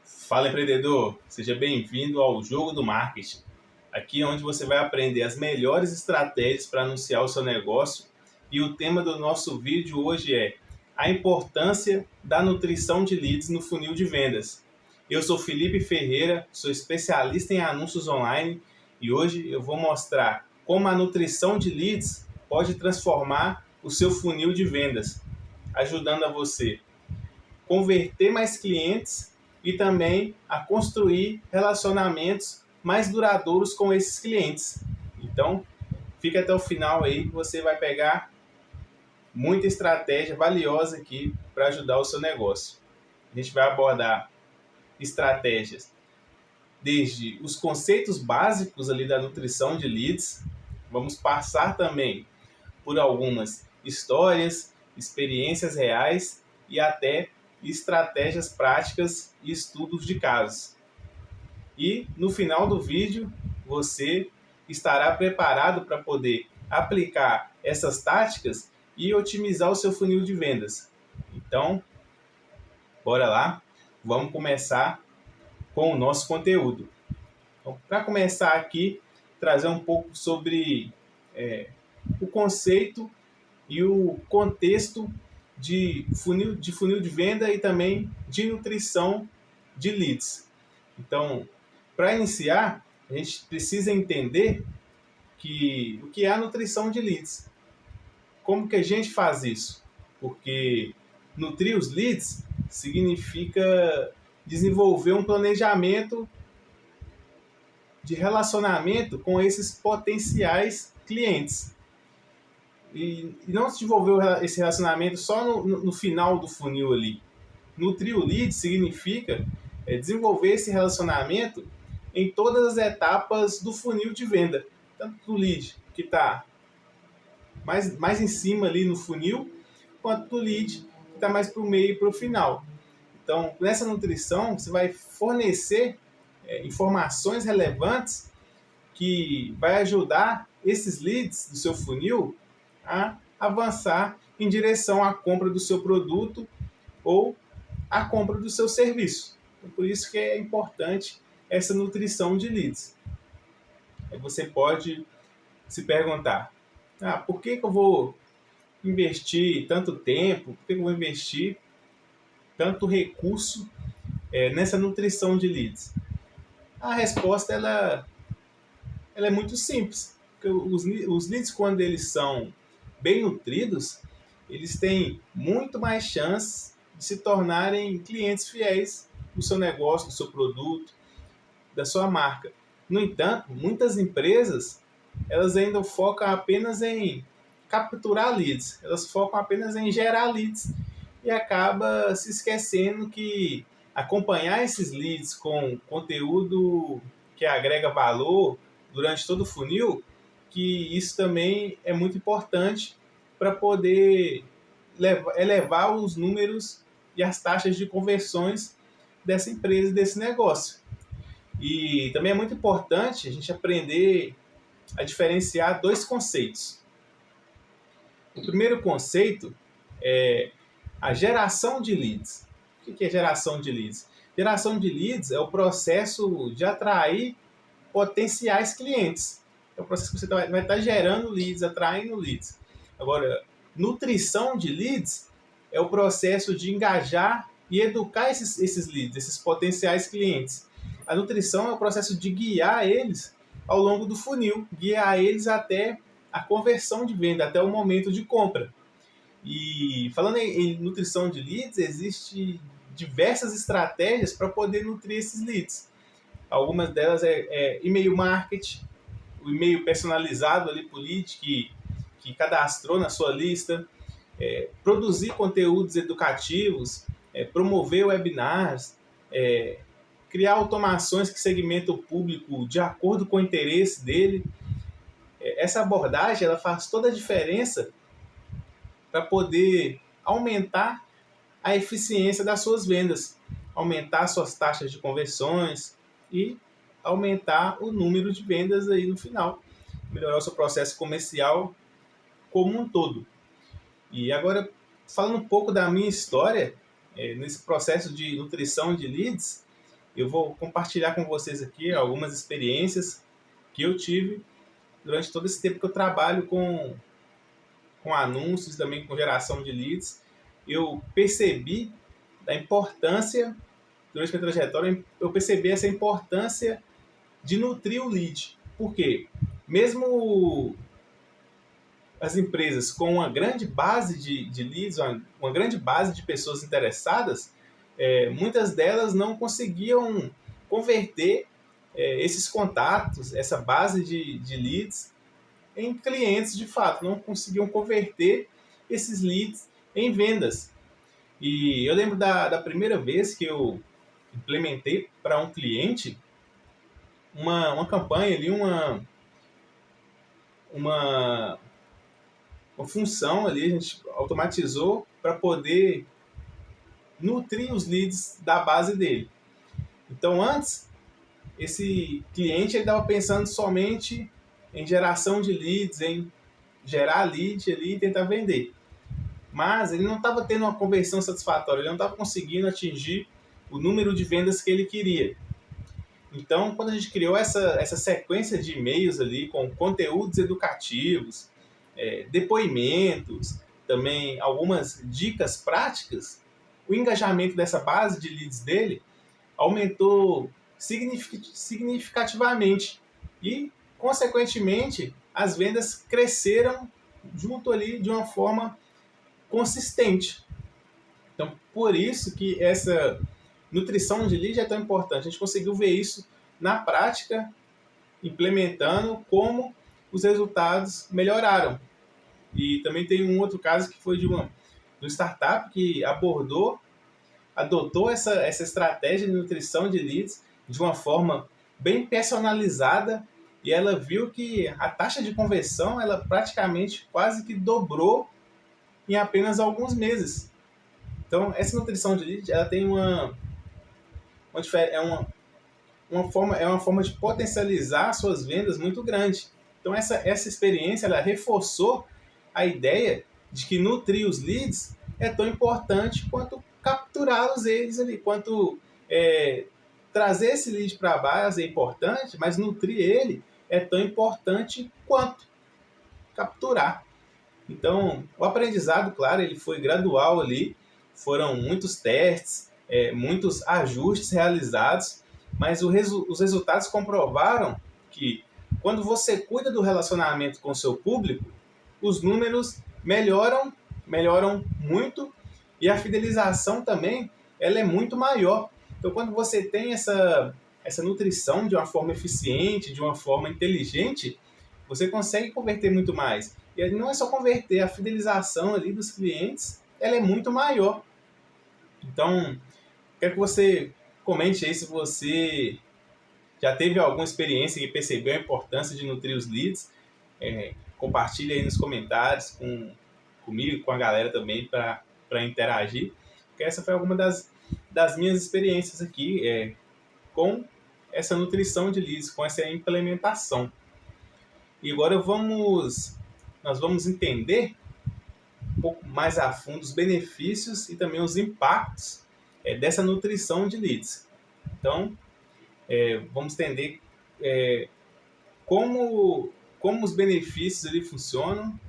Fala, empreendedor! Seja bem-vindo ao Jogo do Marketing. Aqui é onde você vai aprender as melhores estratégias para anunciar o seu negócio. E o tema do nosso vídeo hoje é a importância da nutrição de leads no funil de vendas. Eu sou Felipe Ferreira, sou especialista em anúncios online e hoje eu vou mostrar como a nutrição de leads pode transformar o seu funil de vendas, ajudando a você converter mais clientes e também a construir relacionamentos mais duradouros com esses clientes. Então, fica até o final aí que você vai pegar muita estratégia valiosa aqui para ajudar o seu negócio. A gente vai abordar estratégias desde os conceitos básicos ali da nutrição de leads. Vamos passar também por algumas histórias, experiências reais e até estratégias práticas e estudos de casos. E no final do vídeo você estará preparado para poder aplicar essas táticas e otimizar o seu funil de vendas. Então, bora lá, vamos começar com o nosso conteúdo. Então, para começar aqui, trazer um pouco sobre o conceito e o contexto de funil de venda e também de nutrição de leads. Então, para iniciar, a gente precisa entender o que é a nutrição de leads. Como que a gente faz isso? Porque nutrir os leads significa desenvolver um planejamento de relacionamento com esses potenciais clientes. E não desenvolver esse relacionamento só no final do funil ali. Nutrir o lead significa desenvolver esse relacionamento em todas as etapas do funil de venda. Tanto do lead que está mais em cima ali no funil, quanto do lead que está mais para o meio e para o final. Então, nessa nutrição, você vai fornecer informações relevantes que vai ajudar esses leads do seu funil a avançar em direção à compra do seu produto ou à compra do seu serviço. Então, por isso que é importante essa nutrição de leads. Aí você pode se perguntar, por que eu vou investir tanto tempo, por que eu vou investir tanto recurso nessa nutrição de leads? A resposta ela é muito simples. Porque os leads, quando eles são bem nutridos, eles têm muito mais chance de se tornarem clientes fiéis do seu negócio, do seu produto, da sua marca. No entanto, muitas empresas elas ainda focam apenas em capturar leads, elas focam apenas em gerar leads e acaba se esquecendo que acompanhar esses leads com conteúdo que agrega valor durante todo o funil, que isso também é muito importante para poder elevar os números e as taxas de conversões dessa empresa, desse negócio. E também é muito importante a gente aprender a diferenciar dois conceitos. O primeiro conceito é a geração de leads. O que é geração de leads? Geração de leads é o processo de atrair potenciais clientes. É o processo que você vai estar gerando leads, atraindo leads. Agora, nutrição de leads é o processo de engajar e educar esses leads, esses potenciais clientes. A nutrição é o processo de guiar eles ao longo do funil, guiar eles até a conversão de venda, até o momento de compra. E falando em nutrição de leads, existem diversas estratégias para poder nutrir esses leads. Algumas delas é e-mail marketing, o e-mail personalizado ali para o lead que cadastrou na sua lista, produzir conteúdos educativos, promover webinars, criar automações que segmentam o público de acordo com o interesse dele. Essa abordagem ela faz toda a diferença para poder aumentar a eficiência das suas vendas, aumentar suas taxas de conversões e aumentar o número de vendas aí no final, melhorar o seu processo comercial como um todo. E agora, falando um pouco da minha história nesse processo de nutrição de leads, eu vou compartilhar com vocês aqui algumas experiências que eu tive durante todo esse tempo que eu trabalho com anúncios, também com geração de leads. Eu percebi da importância, durante minha trajetória, eu percebi essa importância de nutrir o lead. Por quê? Mesmo as empresas com uma grande base de leads, uma grande base de pessoas interessadas, muitas delas não conseguiam converter esses contatos, essa base de leads, em clientes de fato, não conseguiam converter esses leads em vendas. E eu lembro da primeira vez que eu implementei para um cliente uma campanha ali, uma função ali, a gente automatizou para poder nutrir os leads da base dele. Então, antes, esse cliente estava pensando somente em geração de leads, em gerar lead ali e tentar vender. Mas ele não estava tendo uma conversão satisfatória, ele não estava conseguindo atingir o número de vendas que ele queria. Então, quando a gente criou essa sequência de e-mails ali com conteúdos educativos, depoimentos, também algumas dicas práticas, o engajamento dessa base de leads dele aumentou significativamente e, consequentemente, as vendas cresceram junto ali de uma forma consistente. Então, por isso que essa nutrição de lead é tão importante. A gente conseguiu ver isso na prática, implementando como os resultados melhoraram. E também tem um outro caso que foi de uma startup que adotou essa estratégia de nutrição de leads de uma forma bem personalizada, e ela viu que a taxa de conversão ela praticamente quase que dobrou em apenas alguns meses. Então, essa nutrição de lead ela tem uma forma de potencializar suas vendas muito grande. Então, essa experiência ela reforçou a ideia de que nutrir os leads é tão importante quanto capturá-los eles ali, quanto trazer esse lead para a base é importante, mas nutrir ele é tão importante quanto capturar. Então, o aprendizado, claro, ele foi gradual ali, foram muitos testes, muitos ajustes realizados, mas os resultados comprovaram que quando você cuida do relacionamento com o seu público, os números melhoram muito, e a fidelização também ela é muito maior. Então, quando você tem essa nutrição de uma forma eficiente, de uma forma inteligente, você consegue converter muito mais. E não é só converter, a fidelização ali dos clientes ela é muito maior. Então, quero que você comente aí se você já teve alguma experiência que percebeu a importância de nutrir os leads. Compartilhe aí nos comentários comigo, com a galera também, para interagir. Porque essa foi alguma das minhas experiências aqui com essa nutrição de leads, com essa implementação. E agora nós vamos entender um pouco mais a fundo os benefícios e também os impactos dessa nutrição de leads. Então, vamos entender como os benefícios ali funcionam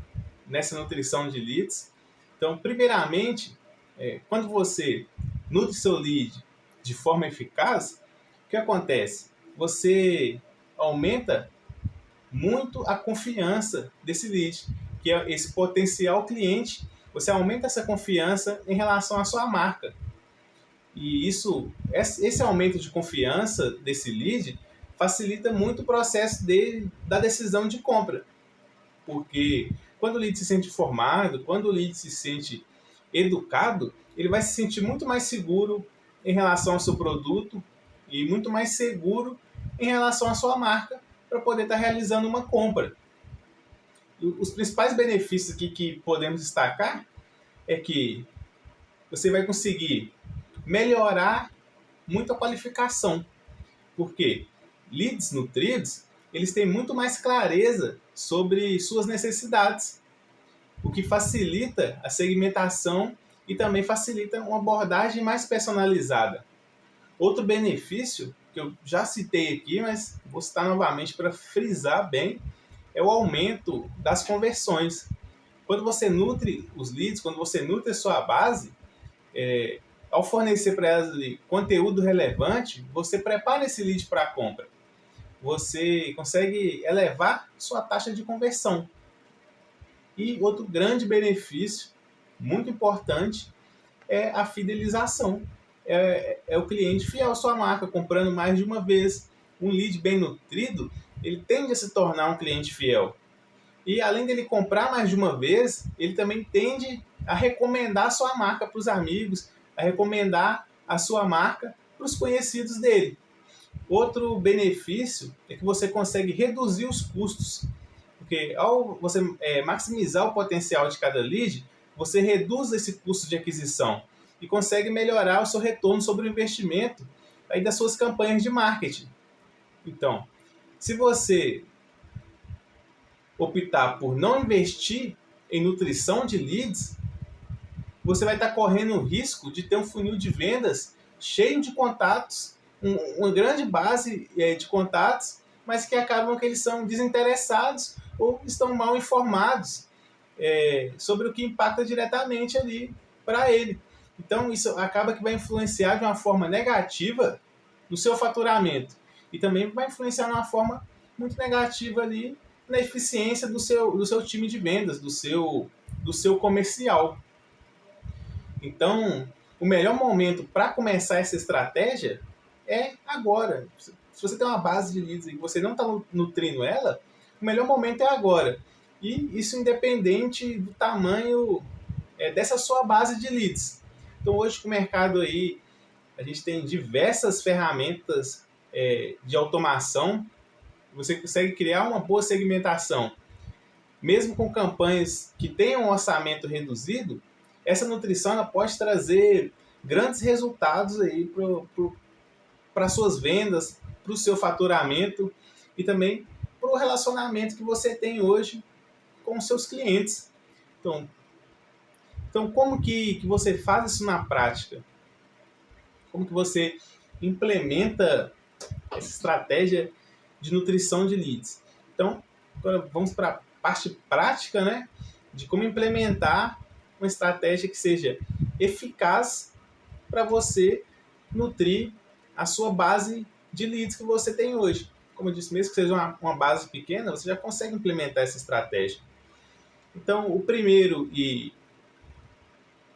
nessa nutrição de leads. Então, primeiramente, quando você nutre seu lead de forma eficaz, o que acontece? Você aumenta muito a confiança desse lead, que é esse potencial cliente. Você aumenta essa confiança em relação à sua marca. E esse aumento de confiança desse lead facilita muito o processo da decisão de compra. Porque quando o lead se sente informado, quando o lead se sente educado, ele vai se sentir muito mais seguro em relação ao seu produto e muito mais seguro em relação à sua marca para poder estar realizando uma compra. Os principais benefícios aqui que podemos destacar é que você vai conseguir melhorar muito a qualificação. Porque leads nutridos, eles têm muito mais clareza sobre suas necessidades, o que facilita a segmentação e também facilita uma abordagem mais personalizada. Outro benefício que eu já citei aqui, mas vou citar novamente para frisar bem, é o aumento das conversões. Quando você nutre os leads, quando você nutre a sua base, ao fornecer para elas ali conteúdo relevante, você prepara esse lead para a compra. Você consegue elevar sua taxa de conversão. E outro grande benefício, muito importante, é a fidelização. É o cliente fiel à sua marca, comprando mais de uma vez. Um lead bem nutrido, ele tende a se tornar um cliente fiel. E além dele comprar mais de uma vez, ele também tende a recomendar a sua marca para os amigos, a recomendar a sua marca para os conhecidos dele. Outro benefício é que você consegue reduzir os custos, porque ao você maximizar o potencial de cada lead, você reduz esse custo de aquisição e consegue melhorar o seu retorno sobre o investimento aí das suas campanhas de marketing. Então, se você optar por não investir em nutrição de leads, você vai estar correndo o risco de ter um funil de vendas cheio de contatos, uma grande base de contatos, mas que acabam que eles são desinteressados ou estão mal informados sobre o que impacta diretamente ali para ele. Então, isso acaba que vai influenciar de uma forma negativa no seu faturamento e também vai influenciar de uma forma muito negativa ali na eficiência do seu time de vendas, do seu comercial. Então, o melhor momento para começar essa estratégia é agora. Se você tem uma base de leads e você não está nutrindo ela, o melhor momento é agora. E isso independente do tamanho dessa sua base de leads. Então, hoje com o mercado aí, a gente tem diversas ferramentas de automação. Você consegue criar uma boa segmentação. Mesmo com campanhas que tenham um orçamento reduzido, essa nutrição ela pode trazer grandes resultados aí para suas vendas, para o seu faturamento e também para o relacionamento que você tem hoje com os seus clientes. Então como que você faz isso na prática? Como que você implementa essa estratégia de nutrição de leads? Então, agora vamos para a parte prática, né, de como implementar uma estratégia que seja eficaz para você nutrir a sua base de leads que você tem hoje. Como eu disse, mesmo que seja uma base pequena, você já consegue implementar essa estratégia. Então, o primeiro e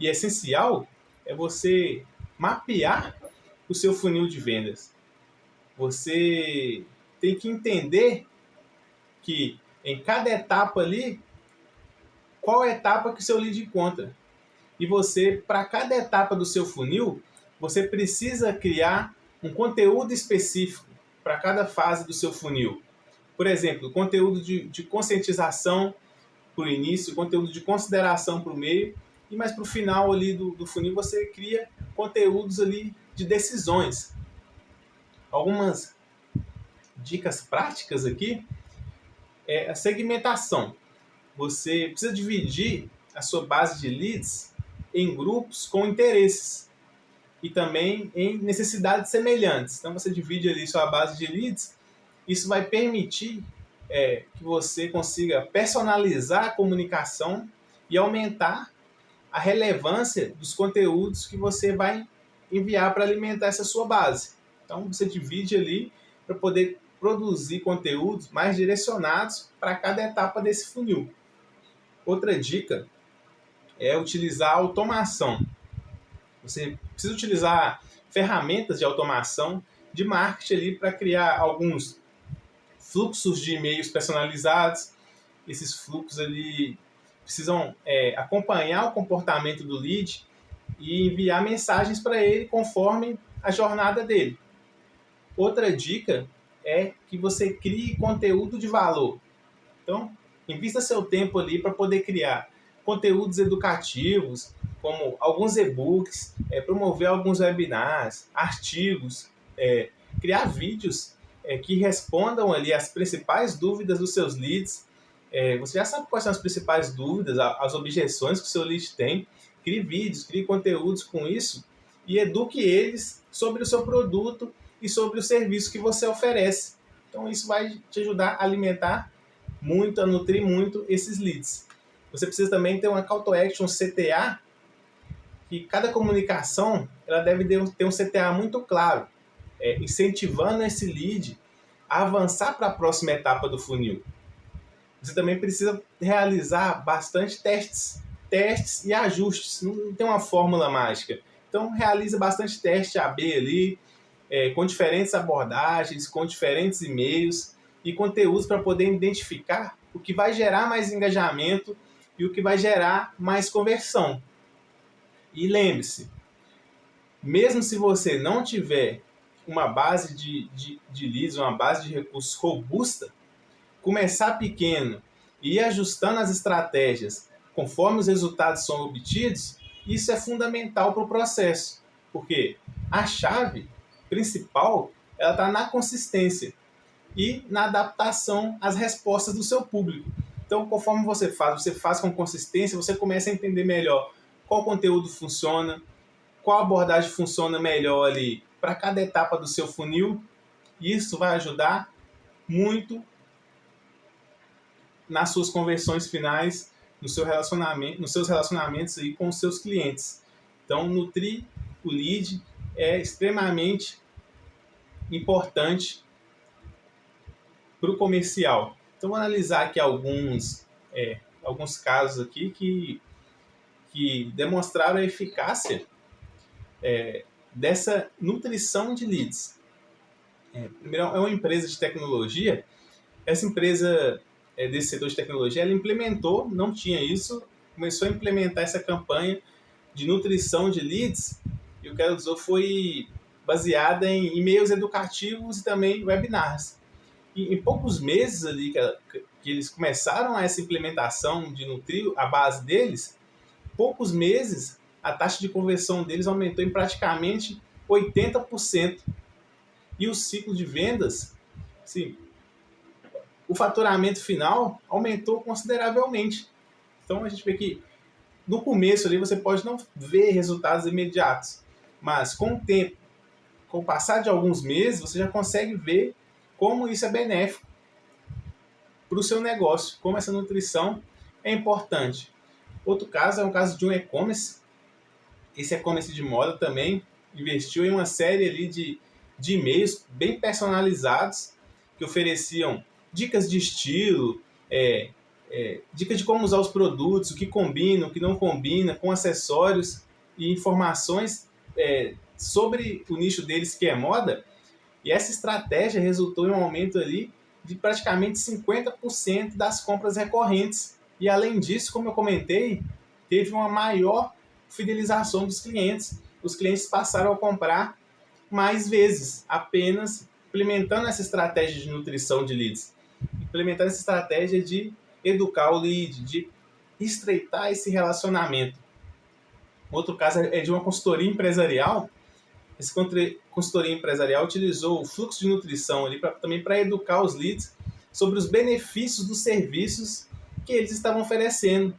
essencial é você mapear o seu funil de vendas. Você tem que entender que em cada etapa ali, qual etapa que o seu lead encontra. E você, para cada etapa do seu funil, você precisa criar um conteúdo específico para cada fase do seu funil. Por exemplo, conteúdo de conscientização para o início, conteúdo de consideração para o meio, e mais para o final ali do funil você cria conteúdos ali de decisões. Algumas dicas práticas aqui é a segmentação. Você precisa dividir a sua base de leads em grupos com interesses e também em necessidades semelhantes. Então você divide ali sua base de leads, isso vai permitir que você consiga personalizar a comunicação e aumentar a relevância dos conteúdos que você vai enviar para alimentar essa sua base. Então você divide ali para poder produzir conteúdos mais direcionados para cada etapa desse funil. Outra dica é utilizar a automação. Você precisa utilizar ferramentas de automação de marketing ali para criar alguns fluxos de e-mails personalizados. Esses fluxos ali precisam acompanhar o comportamento do lead e enviar mensagens para ele conforme a jornada dele. Outra dica é que você crie conteúdo de valor. Então, invista seu tempo ali para poder criar conteúdos educativos, como alguns e-books, promover alguns webinars, artigos, criar vídeos que respondam ali as principais dúvidas dos seus leads. Você já sabe quais são as principais dúvidas, as objeções que o seu lead tem. Crie vídeos, crie conteúdos com isso e eduque eles sobre o seu produto e sobre o serviço que você oferece. Então isso vai te ajudar a alimentar muito, a nutrir muito esses leads. Você precisa também ter uma Call to Action CTA, que cada comunicação ela deve ter um CTA muito claro, incentivando esse lead a avançar para a próxima etapa do funil. Você também precisa realizar bastante testes e ajustes. Não tem uma fórmula mágica. Então, realiza bastante teste AB ali, com diferentes abordagens, com diferentes e-mails e conteúdos para poder identificar o que vai gerar mais engajamento e o que vai gerar mais conversão. E lembre-se, mesmo se você não tiver uma base de leads, uma base de recursos robusta, começar pequeno e ir ajustando as estratégias conforme os resultados são obtidos, isso é fundamental para o processo, porque a chave principal ela está na consistência e na adaptação às respostas do seu público. Então, conforme você faz com consistência, você começa a entender melhor qual conteúdo funciona, qual abordagem funciona melhor ali para cada etapa do seu funil. Isso vai ajudar muito nas suas conversões finais, no seu relacionamento, nos seus relacionamentos aí com os seus clientes. Então, nutrir o lead é extremamente importante para o comercial. Então, vou analisar aqui alguns casos aqui que demonstraram a eficácia dessa nutrição de leads. Primeiro, é uma empresa de tecnologia. Essa empresa desse setor de tecnologia, ela implementou, não tinha isso, começou a implementar essa campanha de nutrição de leads, e o que ela usou foi baseada em e-mails educativos e também webinars. E em poucos meses ali que eles começaram essa implementação de nutrir a base deles, poucos meses a taxa de conversão deles aumentou em praticamente 80%. E o ciclo de vendas, sim, o faturamento final aumentou consideravelmente. Então a gente vê que no começo ali você pode não ver resultados imediatos, mas com o tempo, com o passar de alguns meses, você já consegue ver como isso é benéfico para o seu negócio, como essa nutrição é importante. Outro caso é um caso de um e-commerce. Esse e-commerce de moda também investiu em uma série ali de e-mails bem personalizados que ofereciam dicas de estilo, dicas de como usar os produtos, o que combina, o que não combina, com acessórios e informações sobre o nicho deles, que é moda. E essa estratégia resultou em um aumento ali de praticamente 50% das compras recorrentes. E além disso, como eu comentei, teve uma maior fidelização dos clientes. Os clientes passaram a comprar mais vezes, apenas implementando essa estratégia de nutrição de leads, implementando essa estratégia de educar o lead, de estreitar esse relacionamento. Outro caso é de uma consultoria empresarial. Essa consultoria empresarial utilizou o fluxo de nutrição ali também para educar os leads sobre os benefícios dos serviços que eles estavam oferecendo,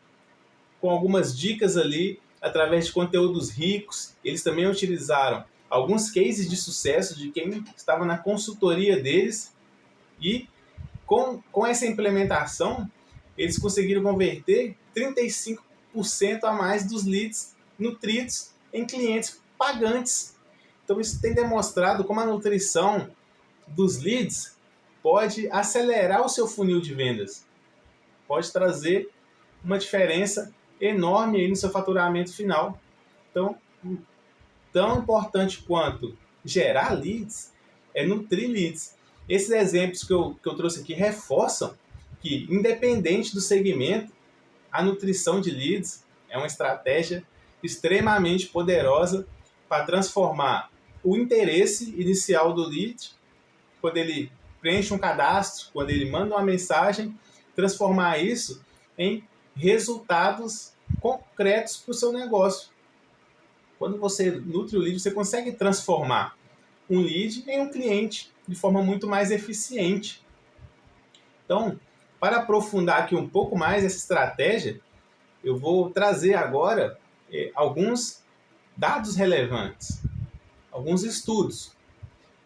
com algumas dicas ali, através de conteúdos ricos. Eles também utilizaram alguns cases de sucesso de quem estava na consultoria deles, e com essa implementação, eles conseguiram converter 35% a mais dos leads nutridos em clientes pagantes. Então isso tem demonstrado como a nutrição dos leads pode acelerar o seu funil de vendas, pode trazer uma diferença enorme aí no seu faturamento final. Então, tão importante quanto gerar leads é nutrir leads. Esses exemplos que eu trouxe aqui reforçam que, independente do segmento, a nutrição de leads é uma estratégia extremamente poderosa para transformar o interesse inicial do lead, quando ele preenche um cadastro, quando ele manda uma mensagem, transformar isso em resultados concretos para o seu negócio. Quando você nutre o lead, você consegue transformar um lead em um cliente de forma muito mais eficiente. Então, para aprofundar aqui um pouco mais essa estratégia, eu vou trazer agora alguns dados relevantes, alguns estudos.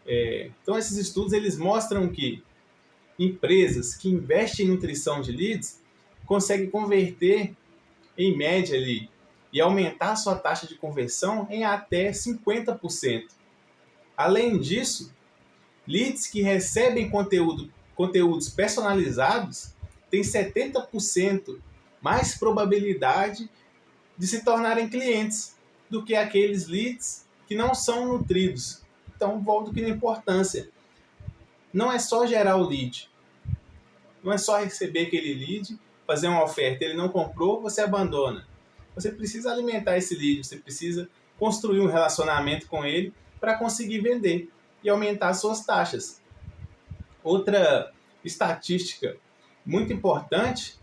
Então, esses estudos eles mostram que empresas que investem em nutrição de leads conseguem converter, em média, ali, e aumentar a sua taxa de conversão em até 50%. Além disso, leads que recebem conteúdos personalizados têm 70% mais probabilidade de se tornarem clientes do que aqueles leads que não são nutridos. Então, volto aqui na importância. Não é só gerar o lead. Não é só receber aquele lead, fazer uma oferta, ele não comprou, você abandona. Você precisa alimentar esse lead, você precisa construir um relacionamento com ele para conseguir vender e aumentar as suas taxas. Outra estatística muito importante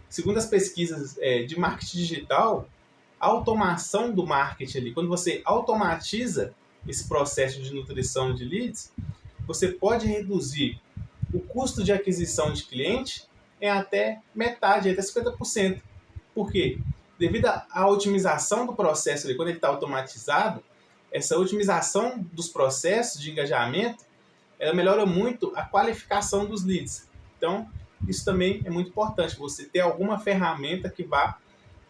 segundo as pesquisas de marketing digital, a automação do marketing ali, quando você automatiza esse processo de nutrição de leads, você pode reduzir o custo de aquisição de cliente em até metade, até 50%. Por quê? Devido à otimização do processo ali, quando ele está automatizado, essa otimização dos processos de engajamento, ela melhora muito a qualificação dos leads. Então, isso também é muito importante, você ter alguma ferramenta que vá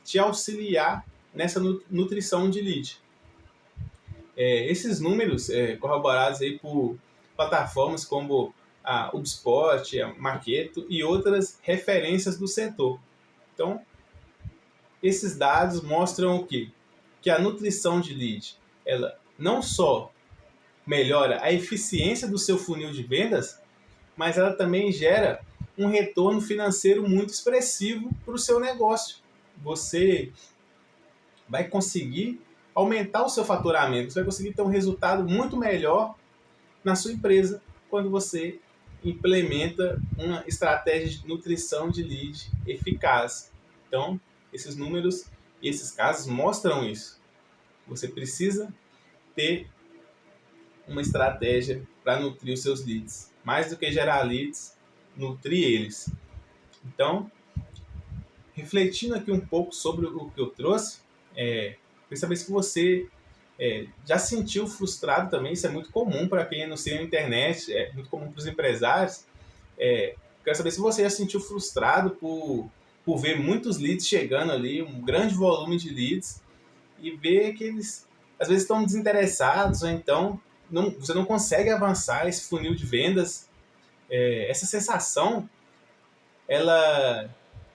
te auxiliar nessa nutrição de lead. Esses números corroborados aí por plataformas como a HubSpot, a Marketo e outras referências do setor. Então, esses dados mostram o quê? Que a nutrição de lead, ela não só melhora a eficiência do seu funil de vendas, mas ela também gera um retorno financeiro muito expressivo para o seu negócio. Você vai conseguir aumentar o seu faturamento, você vai conseguir ter um resultado muito melhor na sua empresa quando você implementa uma estratégia de nutrição de lead eficaz. Então, esses números e esses casos mostram isso. Você precisa ter uma estratégia para nutrir os seus leads. Mais do que gerar leads, nutrir eles. Então, refletindo aqui um pouco sobre o que eu trouxe, queria saber se você já se sentiu frustrado também. Isso é muito comum para quem anuncia na internet, é muito comum para os empresários. Quero saber se você já se sentiu frustrado por ver muitos leads chegando ali, um grande volume de leads, e ver que eles às vezes estão desinteressados, ou então você não consegue avançar esse funil de vendas. Essa sensação, ela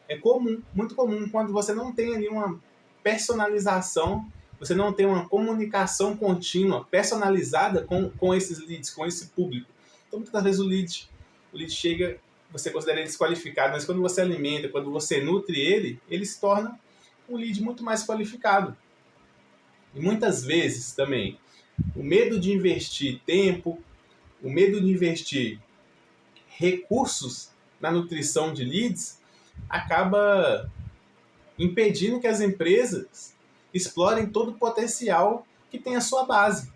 é comum, muito comum, quando você não tem ali uma personalização, você não tem uma comunicação contínua, personalizada com esses leads, com esse público. Então, muitas vezes o lead chega, você considera ele desqualificado, mas quando você alimenta, quando você nutre ele se torna um lead muito mais qualificado. E muitas vezes também, o medo de investir tempo, o medo de investir recursos na nutrição de leads acaba impedindo que as empresas explorem todo o potencial que tem a sua base.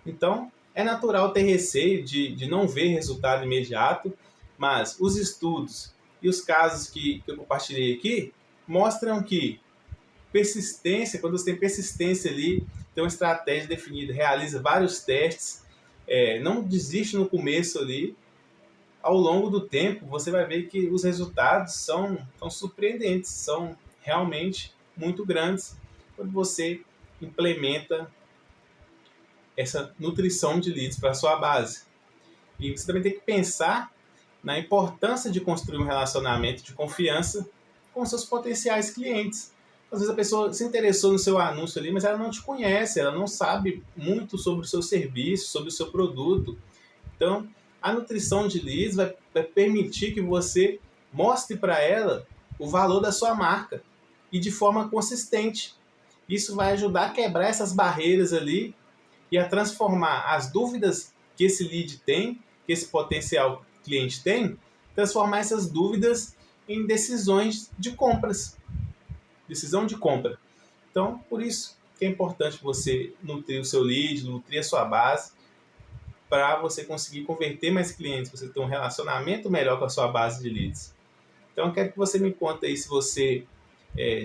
Então, é natural ter receio de não ver resultado imediato, mas os estudos e os casos que eu compartilhei aqui mostram que persistência, quando você tem persistência ali, tem uma estratégia definida, realiza vários testes, não desiste no começo ali, ao longo do tempo você vai ver que os resultados são surpreendentes, são realmente muito grandes quando você implementa essa nutrição de leads para a sua base. E você também tem que pensar na importância de construir um relacionamento de confiança com seus potenciais clientes. Às vezes a pessoa se interessou no seu anúncio ali, mas ela não te conhece, ela não sabe muito sobre o seu serviço, sobre o seu produto. Então, a nutrição de leads vai permitir que você mostre para ela o valor da sua marca e de forma consistente. Isso vai ajudar a quebrar essas barreiras ali e a transformar as dúvidas que esse lead tem, que esse potencial cliente tem, transformar essas dúvidas em decisões de compras. Decisão de compra. Então, por isso que é importante você nutrir o seu lead, nutrir a sua base, para você conseguir converter mais clientes, você ter um relacionamento melhor com a sua base de leads. Então, eu quero que você me conte aí se você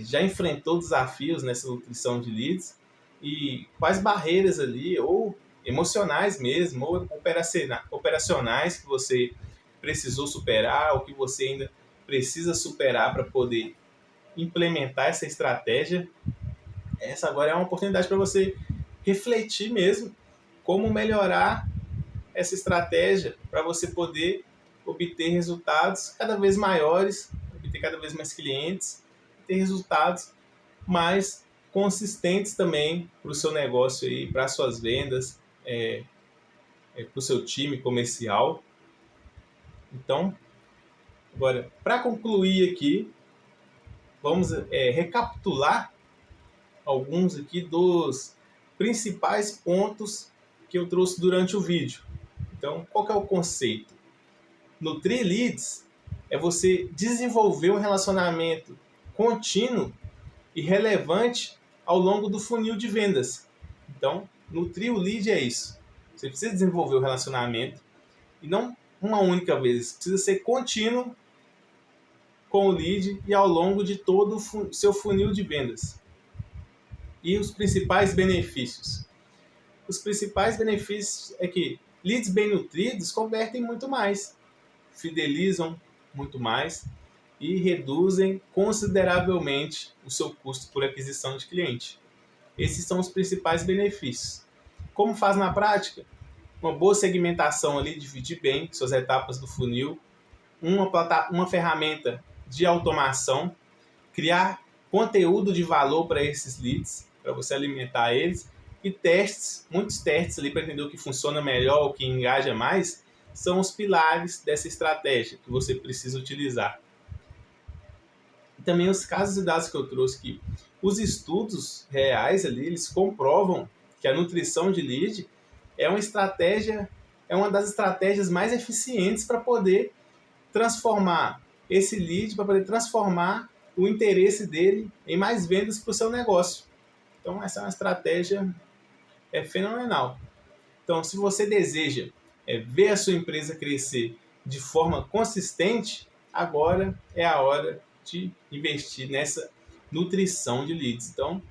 já enfrentou desafios nessa nutrição de leads e quais barreiras ali, ou emocionais mesmo, ou operacionais que você precisou superar, ou que você ainda precisa superar para poder implementar essa estratégia. Essa agora é uma oportunidade para você refletir mesmo como melhorar essa estratégia para você poder obter resultados cada vez maiores, obter cada vez mais clientes, ter resultados mais consistentes também para o seu negócio aí, para as suas vendas, para o seu time comercial. Então, agora, para concluir aqui, vamos recapitular alguns aqui dos principais pontos que eu trouxe durante o vídeo. Então, qual que é o conceito? Nutrir leads é você desenvolver um relacionamento contínuo e relevante ao longo do funil de vendas. Então, nutrir o lead é isso. Você precisa desenvolver o relacionamento e não uma única vez, precisa ser contínuo com o lead e ao longo de todo o seu funil de vendas. E os principais benefícios? Os principais benefícios é que leads bem nutridos convertem muito mais, fidelizam muito mais e reduzem consideravelmente o seu custo por aquisição de cliente. Esses são os principais benefícios. Como faz na prática? Uma boa segmentação ali, dividir bem suas etapas do funil, uma ferramenta de automação, criar conteúdo de valor para esses leads, para você alimentar eles, e testes, muitos testes ali para entender o que funciona melhor, o que engaja mais, são os pilares dessa estratégia que você precisa utilizar. E também os casos e dados que eu trouxe aqui. Os estudos reais ali, eles comprovam que a nutrição de lead é uma das estratégias mais eficientes para poder transformar esse lead, para poder transformar o interesse dele em mais vendas para o seu negócio. Então, essa é uma estratégia fenomenal. Então, se você deseja ver a sua empresa crescer de forma consistente, agora é a hora de investir nessa nutrição de leads. Então,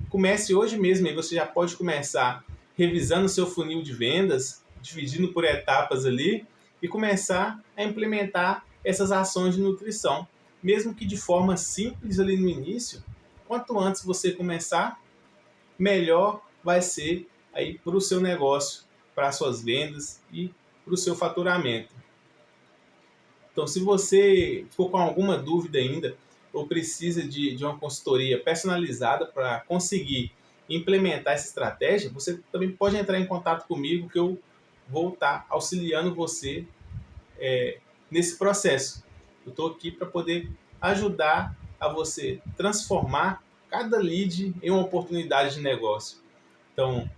comece hoje mesmo, aí você já pode começar revisando o seu funil de vendas, dividindo por etapas ali e começar a implementar essas ações de nutrição, mesmo que de forma simples ali no início. Quanto antes você começar, melhor vai ser aí para o seu negócio, para as suas vendas e para o seu faturamento. Então, se você ficou com alguma dúvida ainda ou precisa de uma consultoria personalizada para conseguir implementar essa estratégia, você também pode entrar em contato comigo que eu vou estar auxiliando você nesse processo. Eu estou aqui para poder ajudar a você transformar cada lead em uma oportunidade de negócio. Então,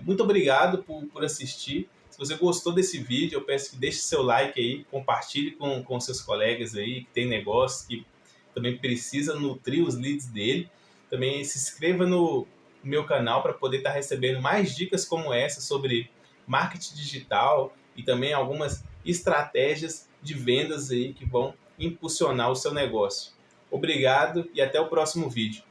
muito obrigado por assistir. Se você gostou desse vídeo, eu peço que deixe seu like aí, compartilhe com seus colegas aí que tem negócio, que também precisa nutrir os leads dele. Também se inscreva no meu canal para poder estar recebendo mais dicas como essa sobre marketing digital e também algumas estratégias de vendas aí que vão impulsionar o seu negócio. Obrigado e até o próximo vídeo.